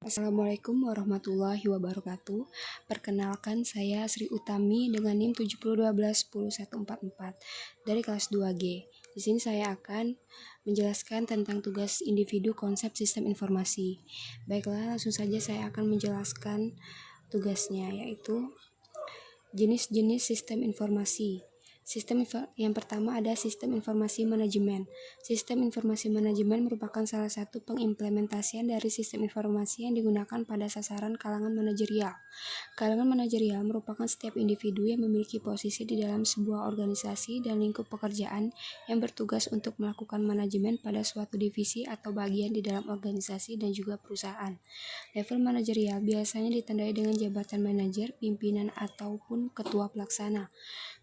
Assalamualaikum warahmatullahi wabarakatuh. Perkenalkan, saya Sri Utami dengan NIM 70121014 dari kelas 2G. Di sini saya akan menjelaskan tentang tugas individu konsep sistem informasi. Baiklah, langsung saja saya akan menjelaskan tugasnya, yaitu jenis-jenis sistem informasi. Yang pertama ada sistem informasi manajemen. Sistem informasi manajemen merupakan salah satu pengimplementasian dari sistem informasi yang digunakan pada sasaran kalangan manajerial. Kalangan manajerial merupakan setiap individu yang memiliki posisi di dalam sebuah organisasi dan lingkup pekerjaan yang bertugas untuk melakukan manajemen pada suatu divisi atau bagian di dalam organisasi dan juga perusahaan. Level manajerial biasanya ditandai dengan jabatan manajer, pimpinan, ataupun ketua pelaksana.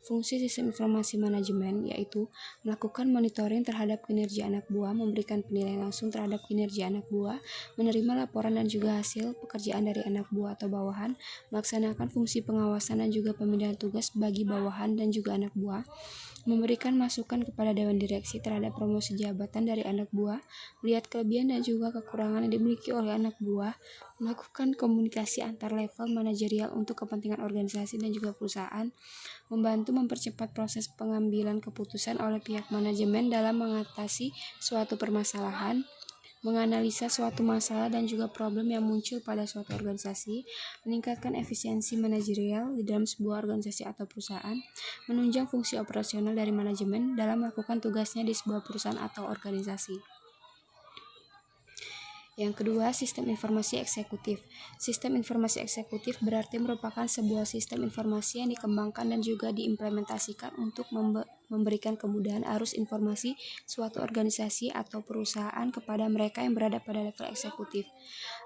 Fungsi sistem informasi manajemen yaitu melakukan monitoring terhadap kinerja anak buah, memberikan penilaian langsung terhadap kinerja anak buah, menerima laporan dan juga hasil pekerjaan dari anak buah atau bawahan, melaksanakan fungsi pengawasan dan juga pemindahan tugas bagi bawahan dan juga anak buah, memberikan masukan kepada dewan direksi terhadap promosi jabatan dari anak buah, melihat kelebihan dan juga kekurangan yang dimiliki oleh anak buah, melakukan komunikasi antar level manajerial untuk kepentingan organisasi dan juga perusahaan, membantu mempercepat proses pengambilan keputusan oleh pihak manajemen dalam mengatasi suatu permasalahan, menganalisa suatu masalah dan juga problem yang muncul pada suatu organisasi, meningkatkan efisiensi manajerial di dalam sebuah organisasi atau perusahaan, menunjang fungsi operasional dari manajemen dalam melakukan tugasnya di sebuah perusahaan atau organisasi. Yang kedua, sistem informasi eksekutif. Sistem informasi eksekutif berarti merupakan sebuah sistem informasi yang dikembangkan dan juga diimplementasikan untuk memberikan kemudahan arus informasi suatu organisasi atau perusahaan kepada mereka yang berada pada level eksekutif.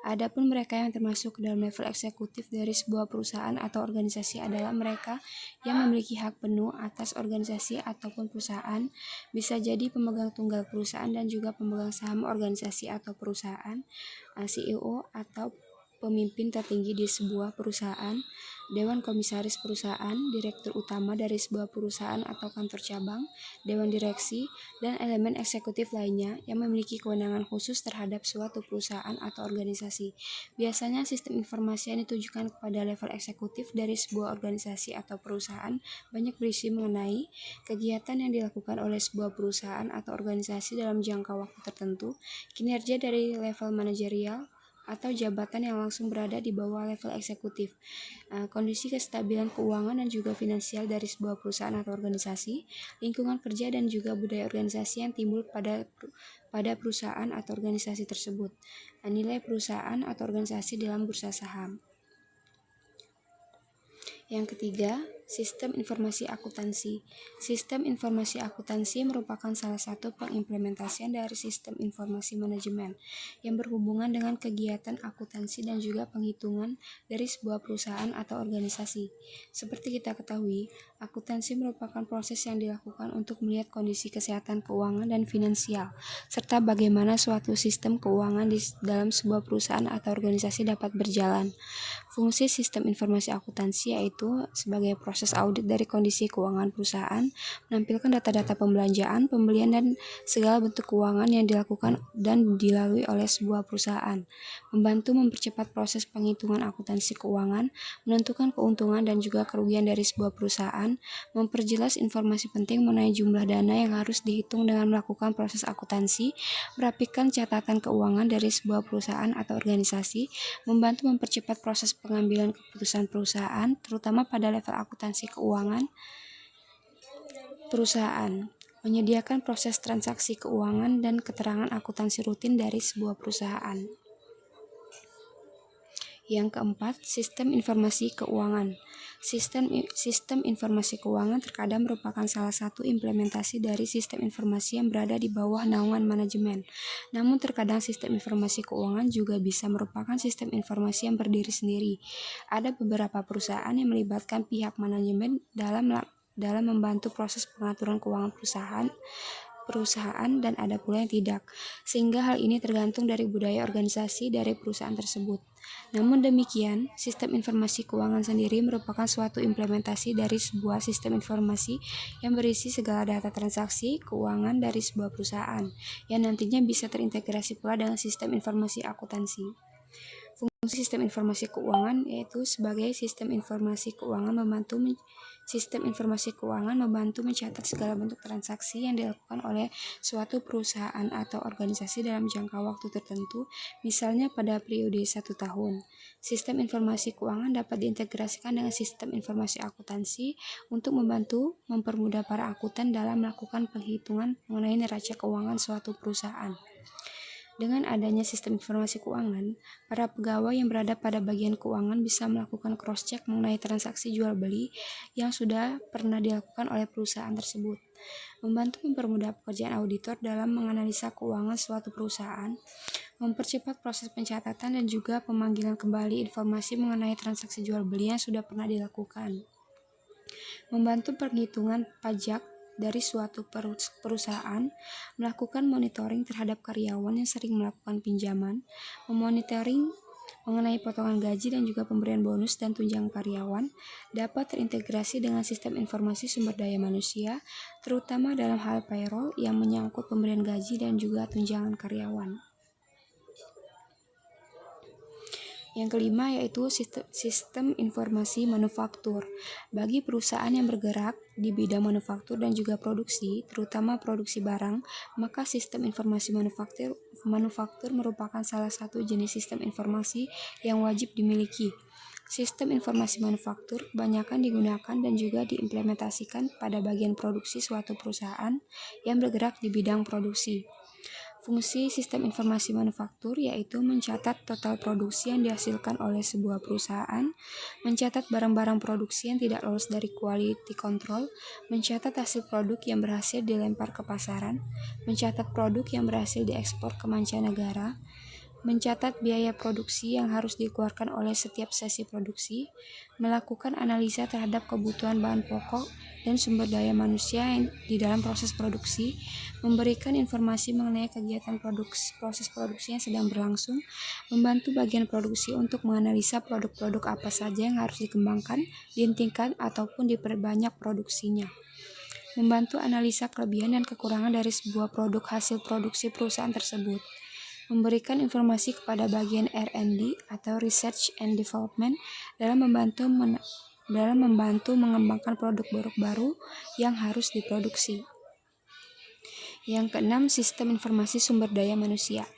Adapun mereka yang termasuk dalam level eksekutif dari sebuah perusahaan atau organisasi adalah mereka yang memiliki hak penuh atas organisasi ataupun perusahaan, bisa jadi pemegang tunggal perusahaan dan juga pemegang saham organisasi atau perusahaan, CEO atau pemimpin tertinggi di sebuah perusahaan, dewan komisaris perusahaan, direktur utama dari sebuah perusahaan atau kantor cabang, dewan direksi, dan elemen eksekutif lainnya yang memiliki kewenangan khusus terhadap suatu perusahaan atau organisasi. Biasanya sistem informasi yang ditujukan kepada level eksekutif dari sebuah organisasi atau perusahaan banyak berisi mengenai kegiatan yang dilakukan oleh sebuah perusahaan atau organisasi dalam jangka waktu tertentu, kinerja dari level manajerial, atau jabatan yang langsung berada di bawah level eksekutif, kondisi kestabilan keuangan dan juga finansial dari sebuah perusahaan atau organisasi, lingkungan kerja dan juga budaya organisasi yang timbul pada perusahaan atau organisasi tersebut, nilai perusahaan atau organisasi dalam bursa saham. Yang ketiga, sistem informasi akuntansi. Sistem informasi akuntansi merupakan salah satu pengimplementasian dari sistem informasi manajemen yang berhubungan dengan kegiatan akuntansi dan juga penghitungan dari sebuah perusahaan atau organisasi. Seperti kita ketahui, akuntansi merupakan proses yang dilakukan untuk melihat kondisi kesehatan keuangan dan finansial, serta bagaimana suatu sistem keuangan di dalam sebuah perusahaan atau organisasi dapat berjalan. Fungsi sistem informasi akuntansi yaitu sebagai proses audit dari kondisi keuangan perusahaan, menampilkan data-data pembelanjaan, pembelian, dan segala bentuk keuangan yang dilakukan dan dilalui oleh sebuah perusahaan, membantu mempercepat proses penghitungan akuntansi keuangan, menentukan keuntungan dan juga kerugian dari sebuah perusahaan, memperjelas informasi penting mengenai jumlah dana yang harus dihitung dengan melakukan proses akuntansi, merapikan catatan keuangan dari sebuah perusahaan atau organisasi, membantu mempercepat proses pengambilan keputusan perusahaan, terutama pada level akuntansi keuangan perusahaan, menyediakan proses transaksi keuangan dan keterangan akuntansi rutin dari sebuah perusahaan. Yang keempat, sistem informasi keuangan. Sistem informasi keuangan terkadang merupakan salah satu implementasi dari sistem informasi yang berada di bawah naungan manajemen. Namun terkadang sistem informasi keuangan juga bisa merupakan sistem informasi yang berdiri sendiri. Ada beberapa perusahaan yang melibatkan pihak manajemen dalam membantu proses pengaturan keuangan perusahaan dan ada pula yang tidak, sehingga hal ini tergantung dari budaya organisasi dari perusahaan tersebut. Namun demikian, sistem informasi keuangan sendiri merupakan suatu implementasi dari sebuah sistem informasi yang berisi segala data transaksi keuangan dari sebuah perusahaan, yang nantinya bisa terintegrasi pula dengan sistem informasi akuntansi. Fungsi sistem informasi keuangan yaitu sebagai sistem informasi keuangan membantu mencatat segala bentuk transaksi yang dilakukan oleh suatu perusahaan atau organisasi dalam jangka waktu tertentu, misalnya pada periode 1 tahun. Sistem informasi keuangan dapat diintegrasikan dengan sistem informasi akuntansi untuk membantu mempermudah para akuntan dalam melakukan penghitungan mengenai neraca keuangan suatu perusahaan. Dengan adanya sistem informasi keuangan, para pegawai yang berada pada bagian keuangan bisa melakukan cross-check mengenai transaksi jual beli yang sudah pernah dilakukan oleh perusahaan tersebut, membantu mempermudah pekerjaan auditor dalam menganalisa keuangan suatu perusahaan, mempercepat proses pencatatan dan juga pemanggilan kembali informasi mengenai transaksi jual beli yang sudah pernah dilakukan, membantu perhitungan pajak dari suatu perusahaan, melakukan monitoring terhadap karyawan yang sering melakukan pinjaman, memonitoring mengenai potongan gaji dan juga pemberian bonus dan tunjangan karyawan, dapat terintegrasi dengan sistem informasi sumber daya manusia, terutama dalam hal payroll yang menyangkut pemberian gaji dan juga tunjangan karyawan. Yang kelima yaitu sistem informasi manufaktur. Bagi perusahaan yang bergerak di bidang manufaktur dan juga produksi, terutama produksi barang, maka sistem informasi manufaktur merupakan salah satu jenis sistem informasi yang wajib dimiliki. Sistem informasi manufaktur kebanyakan digunakan dan juga diimplementasikan pada bagian produksi suatu perusahaan yang bergerak di bidang produksi. Fungsi sistem informasi manufaktur yaitu mencatat total produksi yang dihasilkan oleh sebuah perusahaan, mencatat barang-barang produksi yang tidak lolos dari quality control, mencatat hasil produk yang berhasil dilempar ke pasaran, mencatat produk yang berhasil diekspor ke mancanegara, mencatat biaya produksi yang harus dikeluarkan oleh setiap sesi produksi, melakukan analisa terhadap kebutuhan bahan pokok dan sumber daya manusia yang di dalam proses produksi, memberikan informasi mengenai kegiatan proses produksi yang sedang berlangsung, membantu bagian produksi untuk menganalisa produk-produk apa saja yang harus dikembangkan, dihentikan, ataupun diperbanyak produksinya. Membantu analisa kelebihan dan kekurangan dari sebuah produk hasil produksi perusahaan tersebut. Memberikan informasi kepada bagian R&D atau Research and Development dalam membantu mengembangkan produk baru yang harus diproduksi. Yang keenam, sistem informasi sumber daya manusia.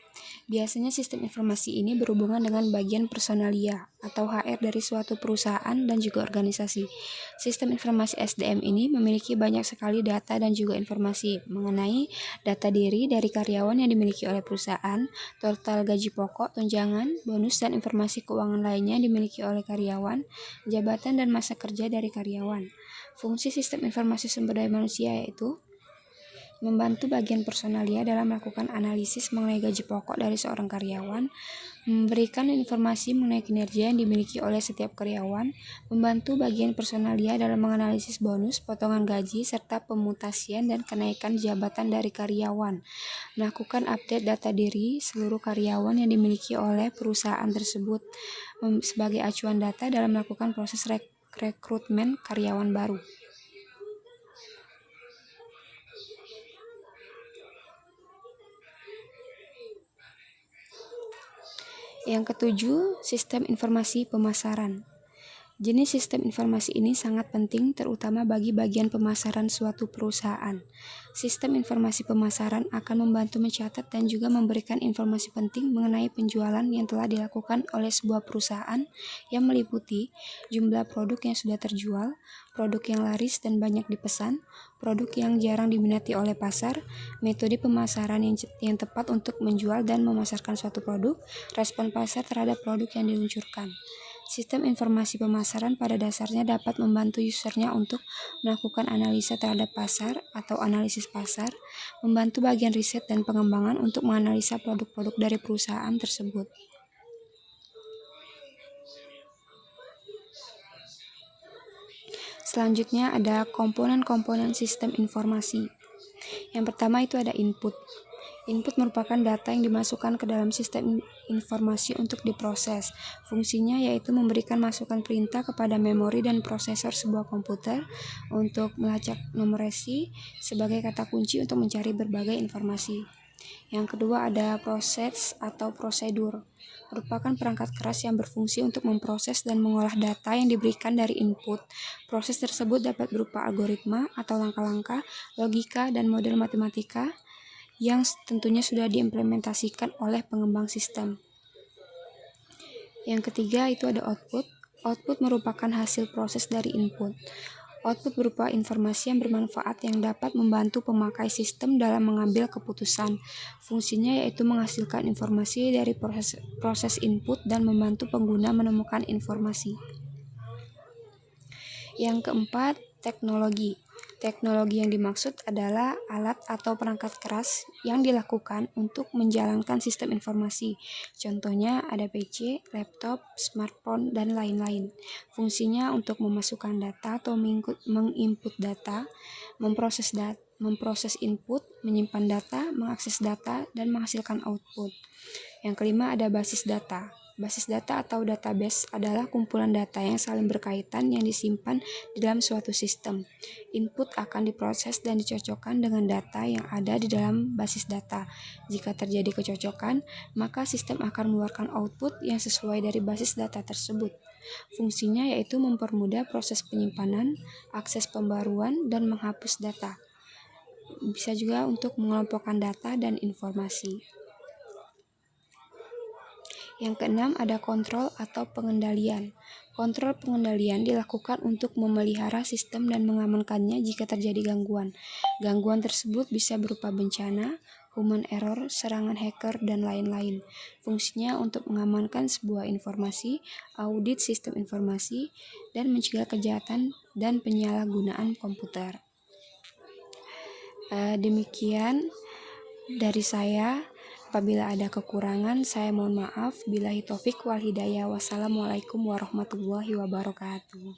Biasanya sistem informasi ini berhubungan dengan bagian personalia atau HR dari suatu perusahaan dan juga organisasi. Sistem informasi SDM ini memiliki banyak sekali data dan juga informasi mengenai data diri dari karyawan yang dimiliki oleh perusahaan, total gaji pokok, tunjangan, bonus, dan informasi keuangan lainnya yang dimiliki oleh karyawan, jabatan dan masa kerja dari karyawan. Fungsi sistem informasi sumber daya manusia yaitu membantu bagian personalia dalam melakukan analisis mengenai gaji pokok dari seorang karyawan, memberikan informasi mengenai kinerja yang dimiliki oleh setiap karyawan, membantu bagian personalia dalam menganalisis bonus, potongan gaji, serta pemutasian dan kenaikan jabatan dari karyawan, melakukan update data diri seluruh karyawan yang dimiliki oleh perusahaan tersebut sebagai acuan data dalam melakukan proses rekrutmen karyawan baru. Yang ketujuh, sistem informasi pemasaran. Jenis sistem informasi ini sangat penting terutama bagi bagian pemasaran suatu perusahaan. Sistem informasi pemasaran akan membantu mencatat dan juga memberikan informasi penting mengenai penjualan yang telah dilakukan oleh sebuah perusahaan yang meliputi jumlah produk yang sudah terjual, produk yang laris dan banyak dipesan, produk yang jarang diminati oleh pasar, metode pemasaran yang tepat untuk menjual dan memasarkan suatu produk, respon pasar terhadap produk yang diluncurkan. Sistem informasi pemasaran pada dasarnya dapat membantu usernya untuk melakukan analisa terhadap pasar atau analisis pasar, membantu bagian riset dan pengembangan untuk menganalisa produk-produk dari perusahaan tersebut. Selanjutnya ada komponen-komponen sistem informasi. Yang pertama itu ada input. Input merupakan data yang dimasukkan ke dalam sistem informasi untuk diproses. Fungsinya yaitu memberikan masukan perintah kepada memori dan prosesor sebuah komputer untuk melacak nomor resi sebagai kata kunci untuk mencari berbagai informasi. Yang kedua ada proses atau prosedur, merupakan perangkat keras yang berfungsi untuk memproses dan mengolah data yang diberikan dari input. Proses tersebut dapat berupa algoritma atau langkah-langkah, logika, dan model matematika yang tentunya sudah diimplementasikan oleh pengembang sistem. Yang ketiga itu ada output. Output merupakan hasil proses dari input. Output berupa informasi yang bermanfaat yang dapat membantu pemakai sistem dalam mengambil keputusan. Fungsinya yaitu menghasilkan informasi dari proses input dan membantu pengguna menemukan informasi. Yang keempat, teknologi. Teknologi yang dimaksud adalah alat atau perangkat keras yang dilakukan untuk menjalankan sistem informasi. Contohnya ada PC, laptop, smartphone, dan lain-lain. Fungsinya untuk memasukkan data atau menginput data, memproses input, menyimpan data, mengakses data, dan menghasilkan output. Yang kelima ada basis data. Basis data atau database adalah kumpulan data yang saling berkaitan yang disimpan di dalam suatu sistem. Input akan diproses dan dicocokkan dengan data yang ada di dalam basis data. Jika terjadi kecocokan, maka sistem akan mengeluarkan output yang sesuai dari basis data tersebut. Fungsinya yaitu mempermudah proses penyimpanan, akses pembaruan, dan menghapus data. Bisa juga untuk mengelompokkan data dan informasi. Yang keenam ada kontrol atau pengendalian. Kontrol pengendalian dilakukan untuk memelihara sistem dan mengamankannya jika terjadi gangguan. Gangguan tersebut bisa berupa bencana, human error, serangan hacker, dan lain-lain. Fungsinya untuk mengamankan sebuah informasi, audit sistem informasi, dan mencegah kejahatan dan penyalahgunaan komputer. Demikian dari saya. Apabila ada kekurangan, saya mohon maaf. Billahi taufik wal hidayah. Wassalamualaikum warahmatullahi wabarakatuh.